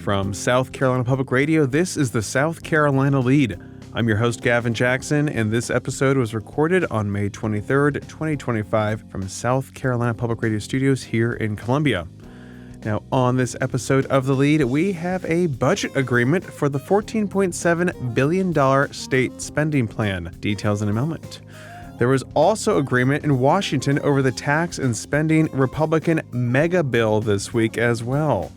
From South Carolina Public Radio, this is the South Carolina Lede. I'm your host, Gavin Jackson, and this episode was recorded on May 23rd, 2025 from South Carolina Public Radio Studios here in Columbia. Now, on this episode of The Lede, we have a budget agreement for the $14.7 billion state spending plan. Details in a moment. There was also agreement in Washington over the tax and spending Republican megabill this week as well.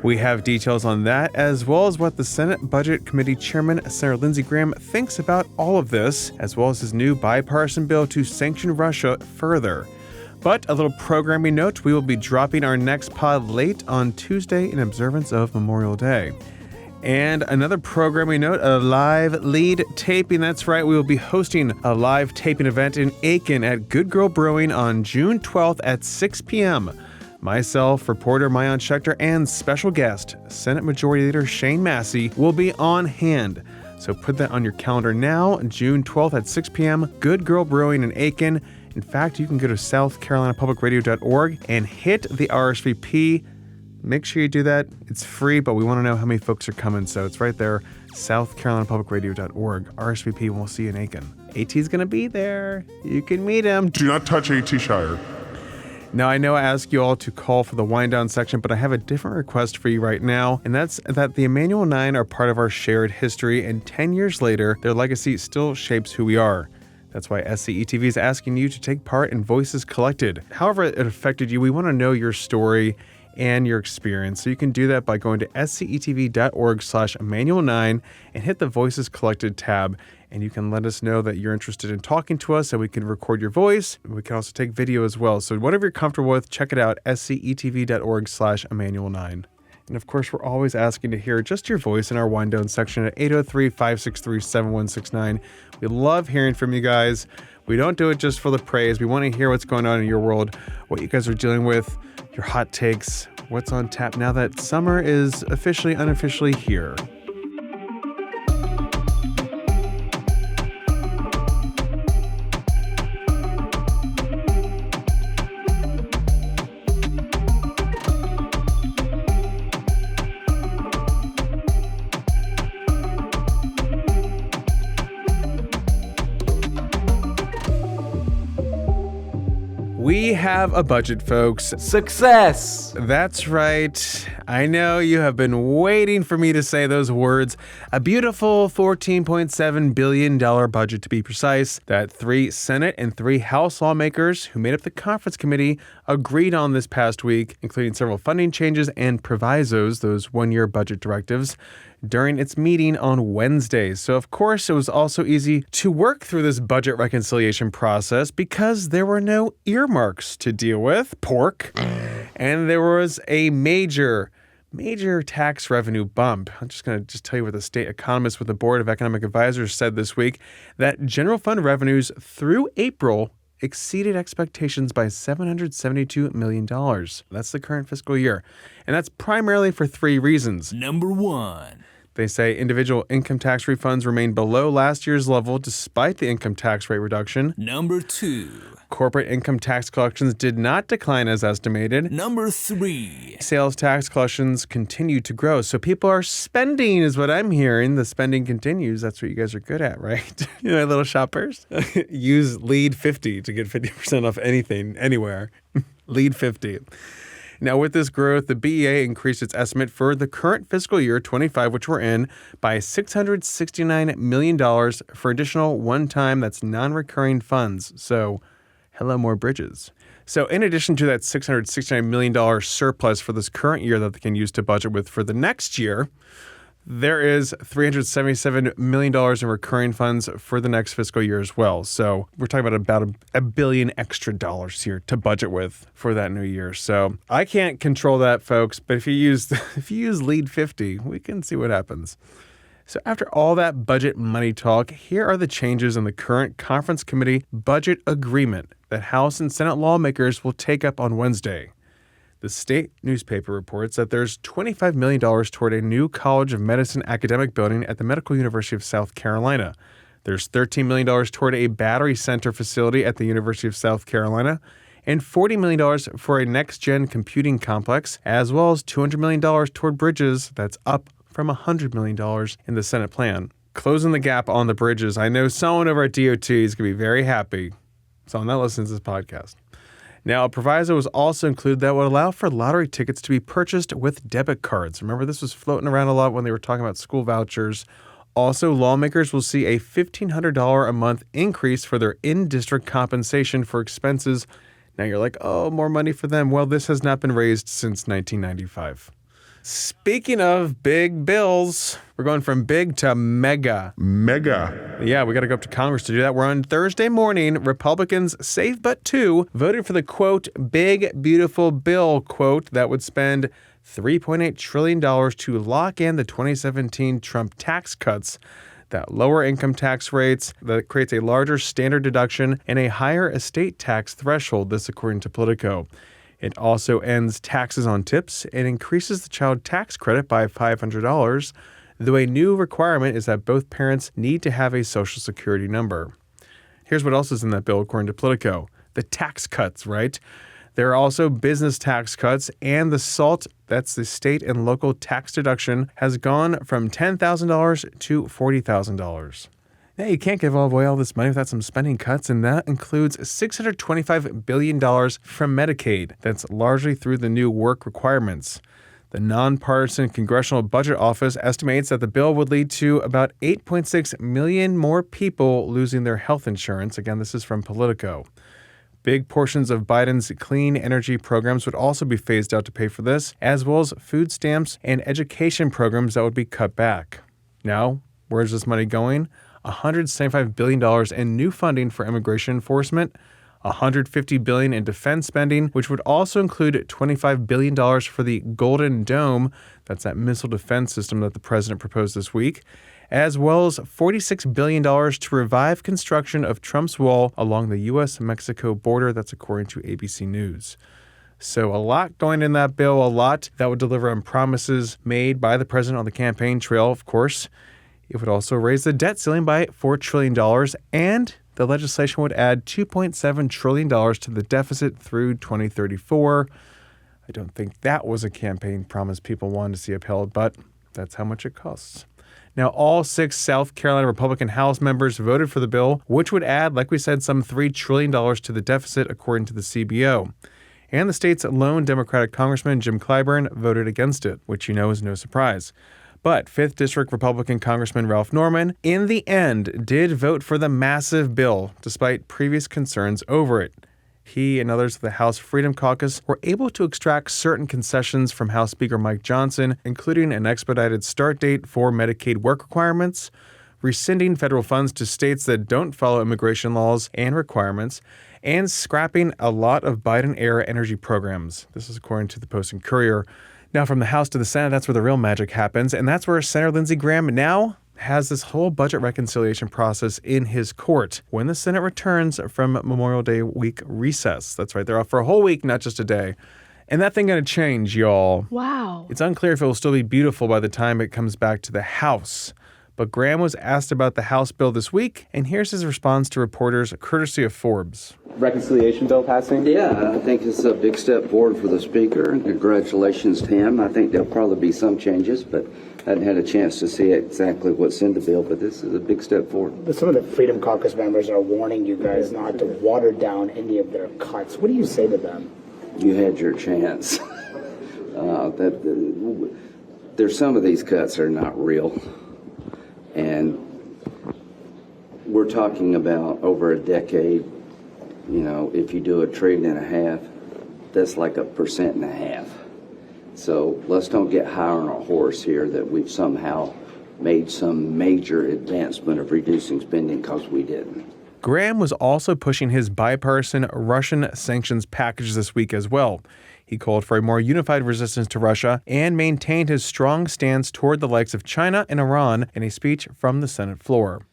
We have details on that, as well as what the Senate Budget Committee Chairman Senator Lindsey Graham thinks about all of this, as well as his new bipartisan bill to sanction Russia further. But a little programming note, we will be dropping our next pod late on Tuesday in observance of Memorial Day. And another programming note, a live Lede taping. That's right, we will be hosting a live taping event in Aiken at Good Girl Brewing on June 12th at 6 p.m. Myself, reporter Mayan Schechter, and special guest, Senate Majority Leader Shane Massey, will be on hand. So put that on your calendar now, June 12th at 6 p.m., Good Girl Brewing in Aiken. In fact, you can go to southcarolinapublicradio.org and hit the RSVP. Make sure you do that. It's free, but we want to know how many folks are coming, so it's right there, southcarolinapublicradio.org. RSVP, we'll see you in Aiken. AT's going to be there. You can meet him. Do not touch AT Shire. Now, I know I asked you all to call for the wind down section, but I have a different request for you right now, and that's that the Emanuel 9 are part of our shared history, and 10 years later, their legacy still shapes who we are. That's why SCETV is asking you to take part in Voices Collected. However it affected you, we want to know your story and your experience. So you can do that by going to scetv.org/Emanuel9 and hit the Voices Collected tab. And you can let us know that you're interested in talking to us, and we can record your voice. We can also take video as well. So whatever you're comfortable with, check it out, scetv.org/Emanuel9. And of course, we're always asking to hear just your voice in our wind down section at 803-563-7169. We love hearing from you guys. We don't do it just for the praise. We want to hear what's going on in your world, what you guys are dealing with, your hot takes, what's on tap now that summer is officially, unofficially here. We have a budget, folks. Success! That's right. I know you have been waiting for me to say those words. A beautiful $14.7 billion budget, to be precise, that 3 Senate and 3 House lawmakers who made up the conference committee agreed on this past week, including several funding changes and provisos, those one-year budget directives, during its meeting on Wednesday. So, of course, it was also easy to work through this budget reconciliation process because there were no earmarks to deal with, pork, and there was a major tax revenue bump. I'm just going to tell you what the state economist with the Board of Economic Advisors said this week, that general fund revenues through April exceeded expectations by $772 million. That's the current fiscal year. And that's primarily for 3 reasons. Number 1. They say individual income tax refunds remain below last year's level despite the income tax rate reduction. Number 2. Corporate income tax collections did not decline as estimated. Number 3. Sales tax collections continue to grow. So people are spending is what I'm hearing. The spending continues. That's what you guys are good at, right? You know, little shoppers. Use Lede 50 to get 50% off anything, anywhere. Lede 50. Now, with this growth, the BEA increased its estimate for the current fiscal year 25, which we're in, by $669 million for additional one-time, that's non-recurring funds. So, hello, more bridges. So, in addition to that $669 million surplus for this current year that they can use to budget with for the next year, there is $377 million in recurring funds for the next fiscal year as well. So we're talking about a billion extra dollars here to budget with for that new year. So I can't control that, folks. But if you use Lede 50, we can see what happens. So after all that budget money talk, here are the changes in the current conference committee budget agreement that House and Senate lawmakers will take up on Wednesday. The state newspaper reports that there's $25 million toward a new College of Medicine academic building at the Medical University of South Carolina. There's $13 million toward a battery center facility at the University of South Carolina, and $40 million for a next-gen computing complex, as well as $200 million toward bridges. That's up from $100 million in the Senate plan. Closing the gap on the bridges. I know someone over at DOT is going to be very happy. Someone that listens to this podcast. Now, a proviso was also included that would allow for lottery tickets to be purchased with debit cards. Remember, this was floating around a lot when they were talking about school vouchers. Also, lawmakers will see a $1,500 a month increase for their in-district compensation for expenses. Now you're like, oh, more money for them. Well, this has not been raised since 1995. Speaking of big bills, we're going from big to mega. Mega. Yeah, we got to go up to Congress to do that. We're on Thursday morning. Republicans, safe but two, voted for the, quote, big, beautiful bill, quote, that would spend $3.8 trillion to lock in the 2017 Trump tax cuts that lower income tax rates, that creates a larger standard deduction and a higher estate tax threshold, this according to Politico. It also ends taxes on tips and increases the child tax credit by $500, though a new requirement is that both parents need to have a Social Security number. Here's what else is in that bill, according to Politico. The tax cuts, right? There are also business tax cuts, and the SALT, that's the state and local tax deduction, has gone from $10,000 to $40,000. Now, you can't give away all this money without some spending cuts, and that includes $625 billion from Medicaid. That's largely through the new work requirements. The nonpartisan Congressional Budget Office estimates that the bill would lead to about 8.6 million more people losing their health insurance. Again, this is from Politico. Big portions of Biden's clean energy programs would also be phased out to pay for this, as well as food stamps and education programs that would be cut back. Now, where's this money going? $175 billion in new funding for immigration enforcement, $150 billion in defense spending, which would also include $25 billion for the Golden Dome, that's that missile defense system that the president proposed this week, as well as $46 billion to revive construction of Trump's wall along the U.S.-Mexico border, that's according to ABC News. So a lot going in that bill, a lot that would deliver on promises made by the president on the campaign trail, of course. It would also raise the debt ceiling by $4 trillion, and the legislation would add $2.7 trillion to the deficit through 2034. I don't think that was a campaign promise people wanted to see upheld, but that's how much it costs. Now, all 6 South Carolina Republican House members voted for the bill, which would add, like we said, some $3 trillion to the deficit, according to the CBO. And the state's lone Democratic Congressman, Jim Clyburn, voted against it, which you know is no surprise. But 5th District Republican Congressman Ralph Norman, in the end, did vote for the massive bill, despite previous concerns over it. He and others of the House Freedom Caucus were able to extract certain concessions from House Speaker Mike Johnson, including an expedited start date for Medicaid work requirements, rescinding federal funds to states that don't follow immigration laws and requirements, and scrapping a lot of Biden-era energy programs. This is according to the Post and Courier. Now, from the House to the Senate, that's where the real magic happens, and that's where Senator Lindsey Graham now has this whole budget reconciliation process in his court when the Senate returns from Memorial Day week recess. That's right, they're off for a whole week, not just a day. And that thing going to change, y'all. Wow. It's unclear if it will still be beautiful by the time it comes back to the House. But Graham was asked about the House bill this week, and here's his response to reporters, courtesy of Forbes. Reconciliation bill passing? Yeah, I think it's a big step forward for the Speaker. Congratulations to him. I think there'll probably be some changes, but I hadn't had a chance to see exactly what's in the bill, but this is a big step forward. But some of the Freedom Caucus members are warning you guys not to water down any of their cuts. What do you say to them? You had your chance. There's some of these cuts are not real. And we're talking about over a decade. You know, if you do $1.5 trillion, that's like 1.5%. So let's don't get high on our horse here that we've somehow made some major advancement of reducing spending, because we didn't. Graham was also pushing his bipartisan Russian sanctions package this week as well. He called for a more unified resistance to Russia and maintained his strong stance toward the likes of China and Iran in a speech from the Senate floor.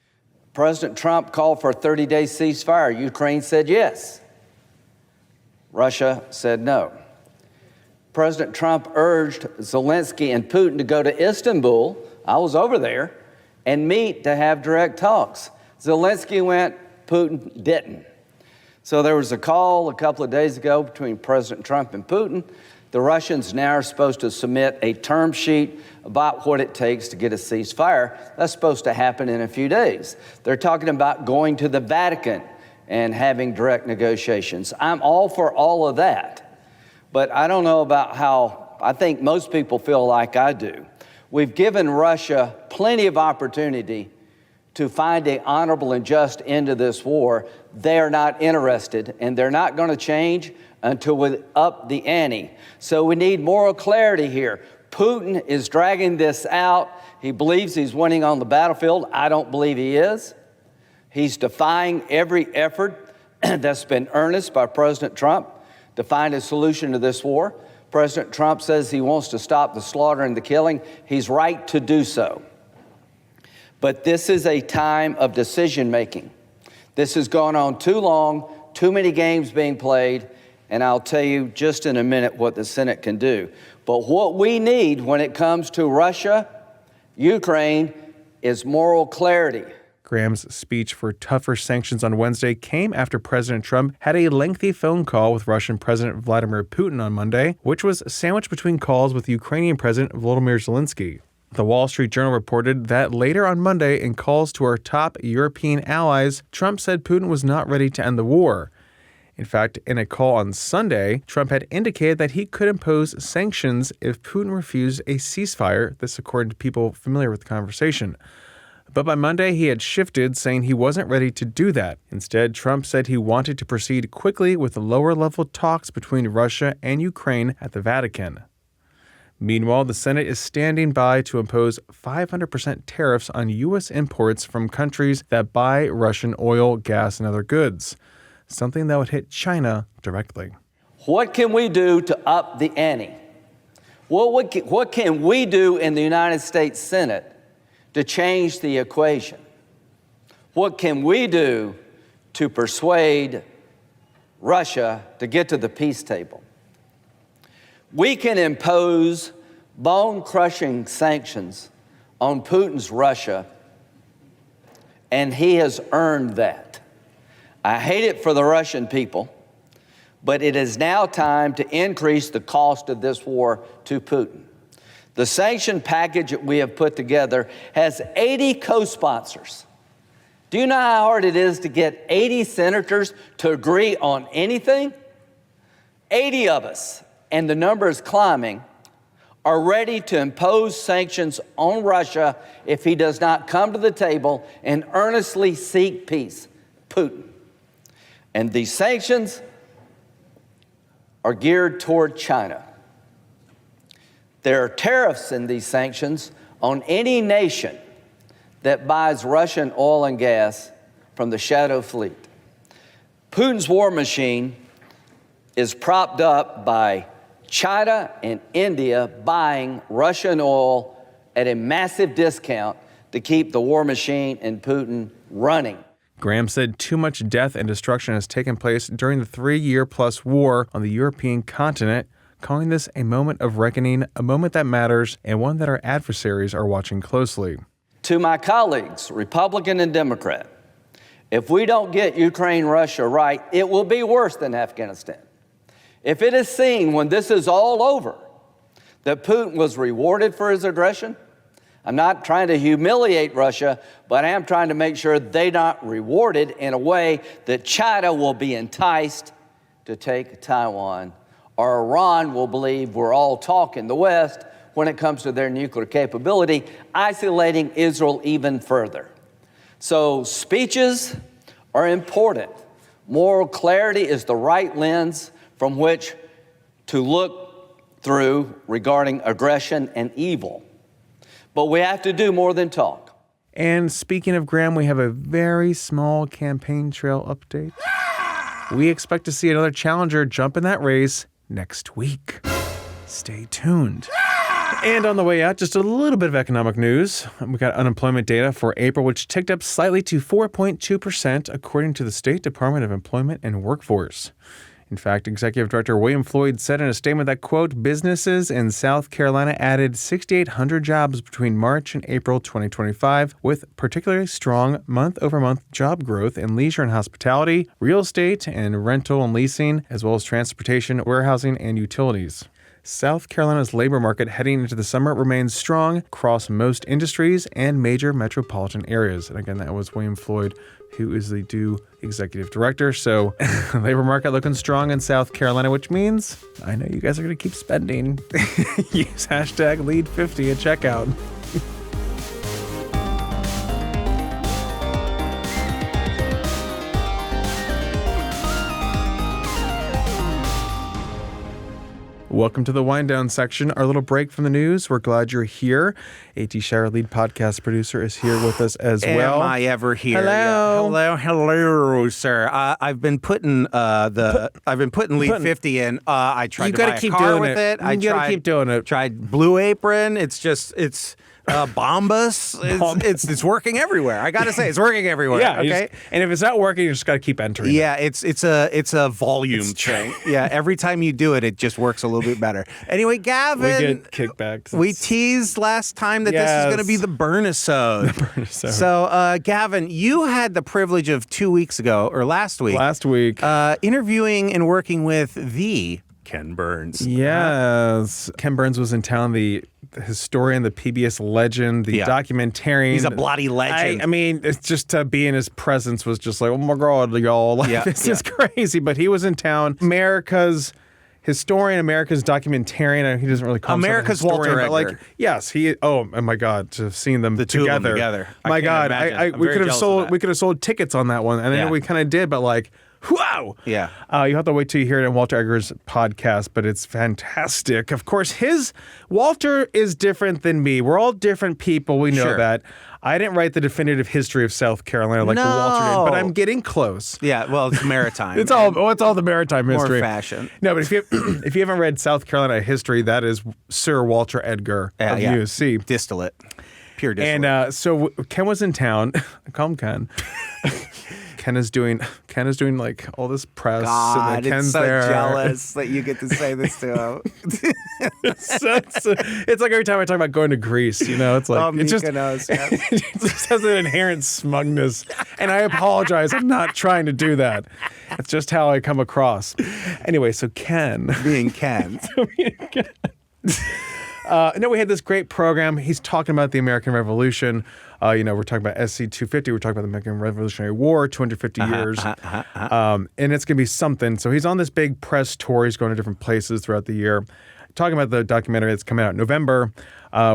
President Trump called for a 30-day ceasefire. Ukraine said yes. Russia said no. President Trump urged Zelensky and Putin to go to Istanbul, I was over there, and meet to have direct talks. Zelensky went, Putin didn't. So there was a call a couple of days ago between President Trump and Putin. The Russians now are supposed to submit a term sheet about what it takes to get a ceasefire. That's supposed to happen in a few days. They're talking about going to the Vatican and having direct negotiations. I'm all for all of that. But I don't know about how I think most people feel like I do. We've given Russia plenty of opportunity to find an honorable and just end to this war. They're not interested, and they're not going to change until we up the ante. So we need moral clarity here. Putin is dragging this out. He believes he's winning on the battlefield. I don't believe he is. He's defying every effort that's been earnest by President Trump to find a solution to this war. President Trump says he wants to stop the slaughter and the killing. He's right to do so. But this is a time of decision making. This has gone on too long, too many games being played, and I'll tell you just in a minute what the Senate can do. But what we need when it comes to Russia, Ukraine, is moral clarity. Graham's speech for tougher sanctions on Wednesday came after President Trump had a lengthy phone call with Russian President Vladimir Putin on Monday, which was sandwiched between calls with Ukrainian President Volodymyr Zelensky. The Wall Street Journal reported that later on Monday, in calls to our top European allies, Trump said Putin was not ready to end the war. In fact, in a call on Sunday, Trump had indicated that he could impose sanctions if Putin refused a ceasefire, this according to people familiar with the conversation. But by Monday, he had shifted, saying he wasn't ready to do that. Instead, Trump said he wanted to proceed quickly with the lower-level talks between Russia and Ukraine at the Vatican. Meanwhile, the Senate is standing by to impose 500% tariffs on U.S. imports from countries that buy Russian oil, gas, and other goods, something that would hit China directly. What can we do to up the ante? What can we do in the United States Senate to change the equation? What can we do to persuade Russia to get to the peace table? We can impose bone-crushing sanctions on Putin's Russia, and he has earned that. I hate it for the Russian people, but it is now time to increase the cost of this war to Putin. The sanction package that we have put together has 80 co-sponsors. Do you know how hard it is to get 80 senators to agree on anything? 80 of us, and the number is climbing, are ready to impose sanctions on Russia if he does not come to the table and earnestly seek peace, Putin. And these sanctions are geared toward China. There are tariffs in these sanctions on any nation that buys Russian oil and gas from the shadow fleet. Putin's war machine is propped up by China and India buying Russian oil at a massive discount to keep the war machine and Putin running. Graham said too much death and destruction has taken place during the 3-year-plus war on the European continent, calling this a moment of reckoning, a moment that matters, and one that our adversaries are watching closely. To my colleagues, Republican and Democrat, if we don't get Ukraine-Russia right, it will be worse than Afghanistan. If it is seen when this is all over that Putin was rewarded for his aggression, I'm not trying to humiliate Russia, but I am trying to make sure they're not rewarded in a way that China will be enticed to take Taiwan, or Iran will believe we're all talk in the West when it comes to their nuclear capability, isolating Israel even further. So speeches are important. Moral clarity is the right lens from which to look through regarding aggression and evil. But we have to do more than talk. And speaking of Graham, we have a very small campaign trail update. We expect to see another challenger jump in that race next week. Stay tuned. And on the way out, just a little bit of economic news. We got unemployment data for April, which ticked up slightly to 4.2%, according to the State Department of Employment and Workforce. In fact, Executive Director William Floyd said in a statement that, quote, businesses in South Carolina added 6,800 jobs between March and April 2025, with particularly strong month-over-month job growth in leisure and hospitality, real estate and rental and leasing, as well as transportation, warehousing, and utilities. South Carolina's labor market heading into the summer remains strong across most industries and major metropolitan areas. And again, that was William Floyd, who is the due executive director. So labor market looking strong in South Carolina, which means I know you guys are going to keep spending. Use hashtag LEAD50 at checkout. Welcome to the wind down section, our little break from the news. We're glad you're here. A.T. Shire, lead podcast producer, is here with us as well. Am I ever here? Hello. Yeah. Hello, sir. I've been putting Lead 50 in. I tried to buy a car with it. You gotta keep doing it. Tried Blue Apron. It's Bombas. It's working everywhere. I gotta say, it's working everywhere. Yeah. Okay. And if it's not working, you just gotta keep entering. Yeah, it's a volume thing. Yeah, every time you do it, it just works a little bit better. Anyway, Gavin, We get kickbacks. We teased last time that this is going to be the burn-isode. So, Gavin, you had the privilege of 2 weeks ago, or last week, interviewing and working with the Ken Burns. Yes. Ken Burns was in town, the historian, the PBS legend, the documentarian. He's a bloody legend. I mean, it's just to be in his presence was just like, oh my God, y'all. This is crazy. But he was in town. America's historian, America's documentarian. He doesn't really call himself America's a historian, Walter but Edgar. like, yes, he. Oh my God, to have seen them the two together. of them together. My God, we could have sold tickets on that one, and I know we kind of did, but like. Wow. Yeah. You have to wait till you hear it on Walter Edgar's podcast, but it's fantastic. Of course, Walter is different than me. We're all different people. We know that. I didn't write the definitive history of South Carolina like the Walter did, but I'm getting close. Yeah, well, it's maritime. It's all the maritime history. More fashion. No, but if you haven't read South Carolina history, that is Sir Walter Edgar of USC. Distillate. Pure distillate. And so Ken was in town. Call him Ken. Ken is doing like all this press. God, and Ken's it's so there. jealous that you get to say this to him. It's like every time I talk about going to Greece, it's like it just has an inherent smugness, and I apologize. I'm not trying to do that. It's just how I come across. Anyway, so Ken being Ken. No, we had this great program. He's talking about the American Revolution. We're talking about SC 250. We're talking about the American Revolutionary War, 250 years. And it's going to be something. So he's on this big press tour. He's going to different places throughout the year. Talking about the documentary that's coming out in November,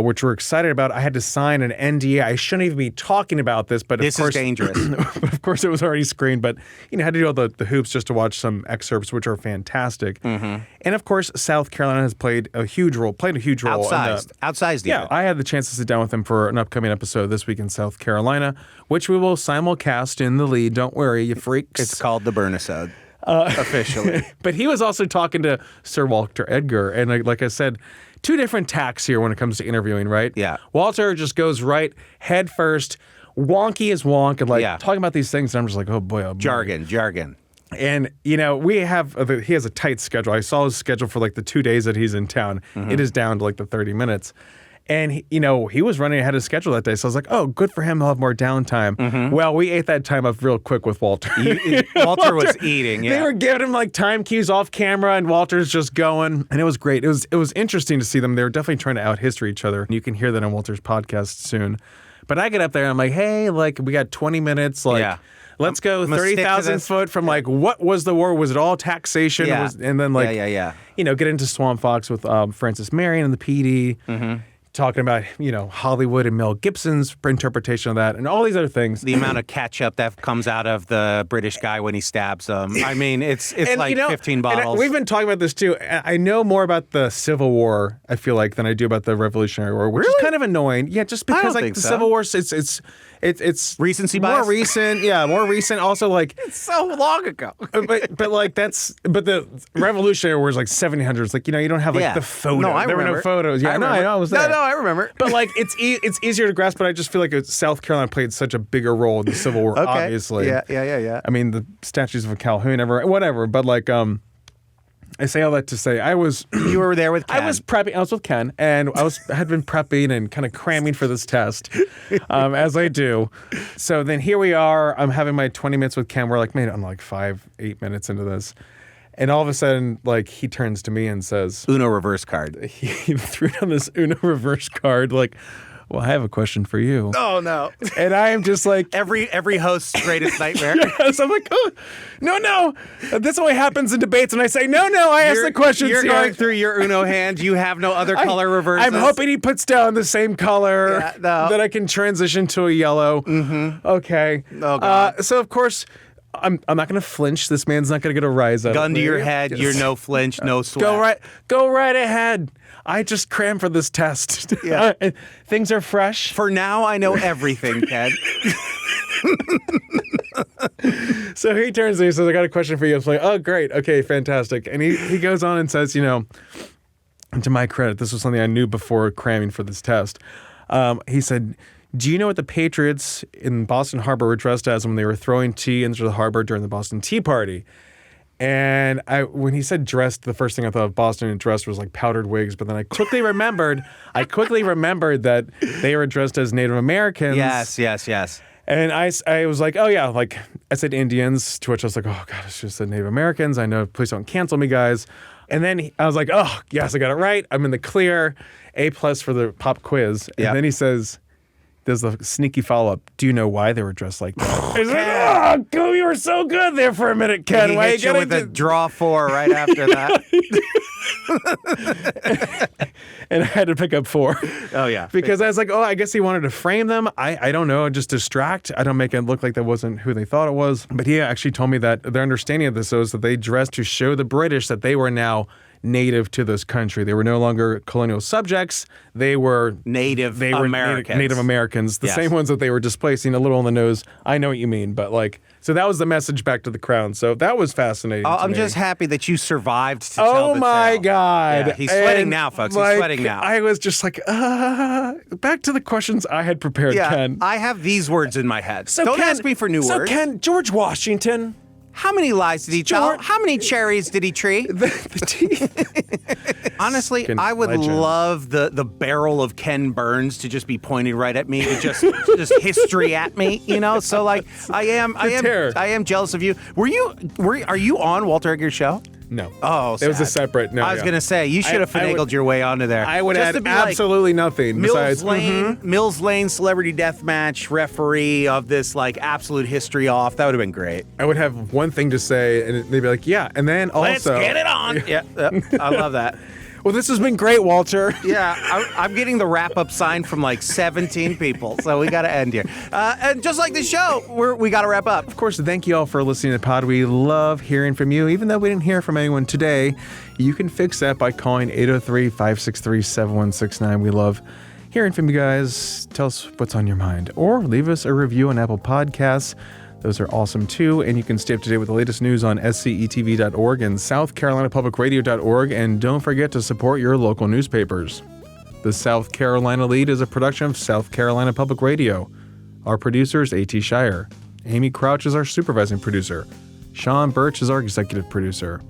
which we're excited about. I had to sign an NDA. I shouldn't even be talking about this, but this is dangerous. But of course, it was already screened. But had to do all the hoops just to watch some excerpts, which are fantastic. Mm-hmm. And of course, South Carolina has played a huge role. Outsized. Yeah, I had the chance to sit down with him for an upcoming episode this week in South Carolina, which we will simulcast in the lead. Don't worry, you freaks. It's called the burn-isode. Officially. But he was also talking to Sir Walter Edgar. And like I said, two different tacks here when it comes to interviewing, right? Yeah. Walter just goes right head first, wonky as wonk, and talking about these things. And I'm just like, oh boy. Jargon. And, he has a tight schedule. I saw his schedule for like the 2 days that he's in town. Mm-hmm. It is down to like the 30 minutes. And, he was running ahead of schedule that day. So I was like, oh, good for him. He'll have more downtime. Mm-hmm. Well, we ate that time up real quick with Walter. Walter was eating, yeah. They were giving him like time cues off camera and Walter's just going. And it was great. It was interesting to see them. They were definitely trying to out-history each other. And you can hear that on Walter's podcast soon. But I get up there and I'm like, hey, we got 20 minutes. Let's go 30,000 foot from what was the war? Was it all taxation? Yeah. And then get into Swamp Fox with Francis Marion and the PD. Mm-hmm. Talking about, Hollywood and Mel Gibson's interpretation of that and all these other things. The amount of ketchup that comes out of the British guy when he stabs him. I mean, it's like 15 bottles. We've been talking about this too. I know more about the Civil War, I feel like, than I do about the Revolutionary War, which is kind of annoying. Yeah, just because the Civil War, it's recency more bias? recent. Yeah, more recent. Also, it's so long ago. but the Revolutionary War is like 1700s. You don't have the photo. No, I there remember. were no photos. Yeah, I was there. No, I remember. But it's easier to grasp. But I just feel like South Carolina played such a bigger role in the Civil War. Okay. Obviously. Yeah. I mean, the statues of Calhoun, whatever. But I say all that to say You were there with Ken. I was prepping. I was with Ken, and had been prepping and kind of cramming for this test, as I do. So then here we are. I'm having my 20 minutes with Ken. We're like, man, I'm like 8 minutes into this. And all of a sudden, like, he turns to me and says, Uno reverse card. He threw down this Uno reverse card, like, well, I have a question for you. Oh, no. And I am just like... Every host's greatest nightmare. So I'm like, oh, no. This only happens in debates. And I say, no, I ask the questions You're here. going through your Uno hand. You have no other color reverses. I'm hoping he puts down the same color that I can transition to a yellow. Mm-hmm. Okay. Oh, God. So, of course... I'm not going to flinch. This man's not going to get a rise out of me. Gun to your head. You're no flinch, no sweat. Go right ahead. I just crammed for this test. Yeah. Things are fresh. For now, I know everything, Ken. So he turns to me and says, I got a question for you. I'm like, oh, great. Okay, fantastic. And he goes on and says, and to my credit, this was something I knew before cramming for this test. He said, do you know what the Patriots in Boston Harbor were dressed as when they were throwing tea into the harbor during the Boston Tea Party? And when he said dressed, the first thing I thought of Boston and dressed was like powdered wigs. But then I quickly remembered that they were dressed as Native Americans. Yes. And I was like, oh, yeah. Like, I said Indians, to which I was like, oh, God, it's just said Native Americans. I know. Please don't cancel me, guys. And then I was like, oh, yes, I got it right. I'm in the clear. A+ for the pop quiz. And then he says... There's the sneaky follow-up. Do you know why they were dressed like that? I was like, oh, you were so good there for a minute, Ken. He hit you with a draw 4 right after that. And I had to pick up 4. Oh, yeah. Because I was like, I guess he wanted to frame them. I don't know, just distract. I don't make it look like that wasn't who they thought it was. But he actually told me that their understanding of this was that they dressed to show the British that they were now native to this country. They were no longer colonial subjects. They were Native Americans. Native Americans, the same ones that they were displacing. A little on the nose. I know what you mean, but so that was the message back to the crown. So that was fascinating. I'm just happy that you survived to tell the tale. Oh my God. Yeah, he's sweating now, folks. He's sweating now. I was just like, back to the questions I had prepared, Ken. I have these words in my head. So Don't Ken, ask me for new words. So Ken, George Washington. How many lies did he tell? How many cherries did he tree? Honestly, I would love the barrel of Ken Burns to just be pointed right at me, just history at me, So like, I am jealous of you. Are you on Walter Egger's show? No. Oh, sad. It was a separate. No, I was gonna say you should have finagled your way onto there. I would add absolutely nothing besides Mills Lane celebrity deathmatch referee of this absolute history off. That would have been great. I would have one thing to say, and they'd be like, "Yeah," and then also, let's get it on. Yeah, I love that. Well, this has been great, Walter. Yeah, I'm getting the wrap-up sign from 17 people, so we got to end here. And just like the show, we got to wrap up. Of course, thank you all for listening to the pod. We love hearing from you. Even though we didn't hear from anyone today, you can fix that by calling 803-563-7169. We love hearing from you guys. Tell us what's on your mind. Or leave us a review on Apple Podcasts. Those are awesome, too. And you can stay up to date with the latest news on scetv.org and southcarolinapublicradio.org. And don't forget to support your local newspapers. The South Carolina Lead is a production of South Carolina Public Radio. Our producer is A.T. Shire. Amy Crouch is our supervising producer. Sean Birch is our executive producer.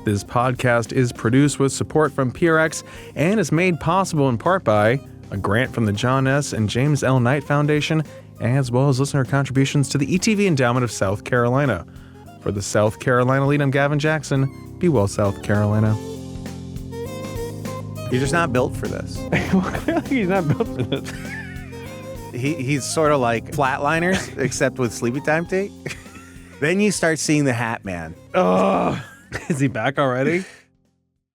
This podcast is produced with support from PRX and is made possible in part by a grant from the John S. and James L. Knight Foundation, as well as listener contributions to the ETV Endowment of South Carolina. For the South Carolina Lead, I'm Gavin Jackson. Be well, South Carolina. You're just not built for this. He's not built for this. He's sort of like Flatliners, except with Sleepy Time tea. Then you start seeing the Hat Man. Oh, is he back already?